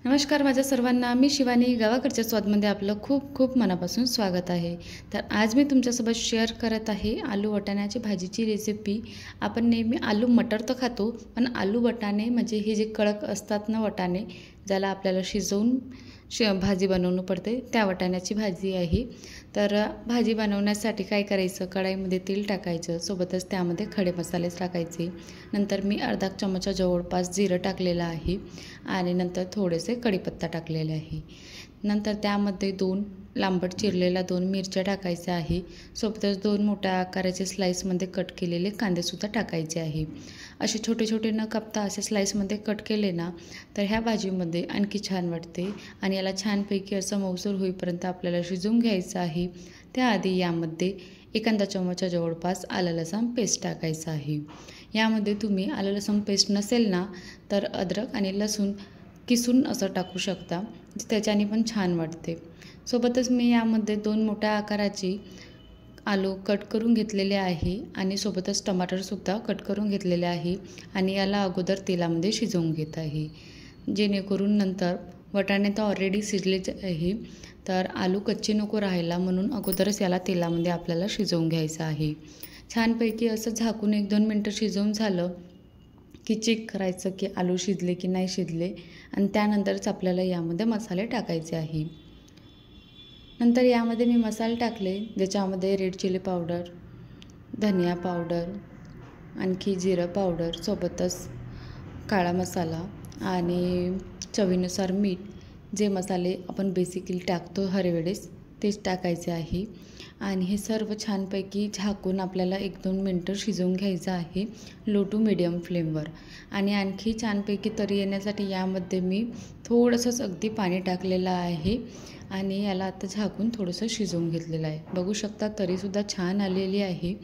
नमस्कार माझ्या सर्वांना, मी शिवानी. गावाकडच्या स्वादमध्ये आपलं खूप खूप मनापासून स्वागत आहे. तर आज मी तुमच्यासोबत शेअर करत आहे आलू वाटाण्याची भाजीची रेसिपी. आपण नेहमी आलू मटर तर खातो, पण आलू वाटाणे म्हणजे हे जे कडक असतात ना वाटाणे, ज्याला आपल्याला शिजवून भाजी बनवणं पडते, त्या वाटाण्याची भाजी आहे. तर भाजी बनवण्यासाठी काय करायचं, कढईमध्ये तेल टाकायचं, सोबतच त्यामध्ये खडे मसाले टाकायचे. नंतर मी अर्धा चमचा जवळपास जिरं टाकलेलं आहे आणि नंतर थोडेसे कढीपत्ता टाकलेले आहे. नंतर त्यामध्ये लांबट चिरलेल्या 2 मिरच्या टाकायच्या आहे. सोबतच 2 मोठ्या आकाराचे स्लाईसमध्ये कट केलेले कांदेसुद्धा टाकायचे आहे. असे छोटे छोटे न कापता असे स्लाईसमध्ये कट केले ना, तर ह्या भाजीमध्ये आणखी छान वाटते. आणि याला छानपैकी असं मऊसूर होईपर्यंत आपल्याला शिजवून घ्यायचं आहे. त्याआधी यामध्ये एखादा चमचा जवळपास आलं लसूण पेस्ट टाकायचं आहे. यामध्ये तुम्ही आलं लसूण पेस्ट नसेल ना, तर अद्रक आणि लसूण किसून असं टाकू शकता, त्याच्याने पण छान वाटते. सोबतच मी यामध्ये 2 मोठ्या आकाराची आलू कट करून घेतलेले आहे आणि सोबतच टमाटरसुद्धा कट करून घेतलेले आहे आणि याला अगोदर तेलामध्ये शिजवून घेत आहे, जेणेकरून नंतर वाटाणे तर ऑलरेडी शिजलेच आहे, तर आलू कच्चे नको राहायला, म्हणून अगोदरच याला तेलामध्ये आपल्याला शिजवून घ्यायचं आहे. छानपैकी असं झाकून 1-2 मिनटं शिजवून झालं की चेक करायचं की आलू शिजले की नाही शिजले, आणि त्यानंतरच आपल्याला यामध्ये मसाले टाकायचे आहे. नंतर यामध्ये मी मसाले टाकले, ज्याच्यामध्ये रेड चिली पावडर, धनिया पावडर, आणखी जिरं पावडर, सोबतच काळा मसाला आणि चवीनुसार मीठ. जे मसाले आपण बेसिकली टाकतो हर वेळेस तेच टाकायचे आहे. आणि हे सर्व छानपैकी झाकून आपल्याला 1-2 मिनटं शिजवून घ्यायचं आहे, लो टू मीडियम फ्लेमवर. आणि आणखी छानपैकी तरी येण्यासाठी यामध्ये मी थोडंसंच अगदी पाणी टाकलेलं आहे आणि याला आता झाकून थोडंसं शिजवून घेतलेलं आहे. बघू शकता तरीसुद्धा छान आलेली आहे.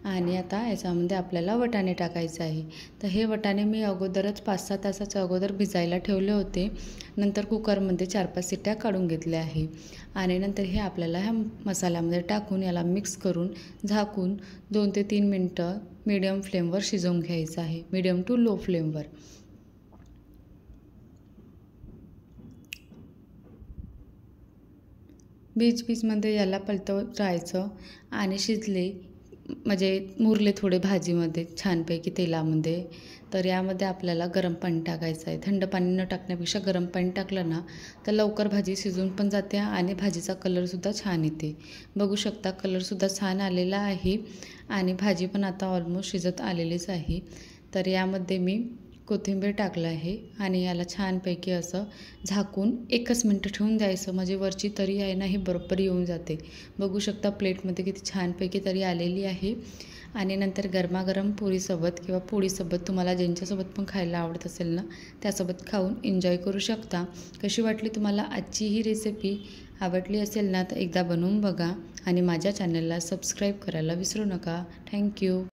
आणि आता याच्यामध्ये आपल्याला वाटाणे टाकायचे आहे. तर हे वाटाणे मी अगोदरच 5-6 तासाच्या अगोदर भिजायला ठेवले होते. नंतर कुकरमध्ये 4-5 शिट्ट्या काढून घेतल्या आहे. आणि नंतर हे आपल्याला ह्या मसाल्यामध्ये टाकून याला मिक्स करून झाकून 2 ते 3 मिनटं मीडियम फ्लेमवर शिजवून घ्यायचं आहे, मीडियम टू लो फ्लेमवर. बीचमध्ये याला पलटवत राहायचं आणि शिजले म्हणजे मुरले थोडे भाजीमध्ये छानपैकी तेलामध्ये, तर यामध्ये आपल्याला गरम पाणी टाकायचं आहे. थंड पाणी न टाकण्यापेक्षा गरम पाणी टाकलं ना, तर लवकर भाजी शिजून पण जाते आणि भाजीचा कलरसुद्धा छान येते. बघू शकता कलरसुद्धा छान आलेला आहे आणि भाजी पण आता ऑलमोस्ट शिजत आलेलीच आहे. तर यामध्ये मी कोथिंबीर टाकलं आहे आणि याला छानपैकी असं झाकून 1च मिनटं ठेवून द्यायचं, म्हणजे वरची तरी आहे ना ही बरोबर येऊन जाते. बघू शकता प्लेटमध्ये किती छानपैकी तरी आलेली आहे. आणि नंतर गरमागरम पुरीसोबत किंवा पोळीसोबत तुम्हाला ज्यांच्यासोबत पण खायला आवडत असेल ना, त्यासोबत खाऊन एन्जॉय करू शकता. कशी वाटली तुम्हाला आजची ही रेसिपी? आवडली असेल ना तर एकदा बनवून बघा आणि माझ्या चॅनलला सबस्क्राईब करायला विसरू नका. थँक्यू.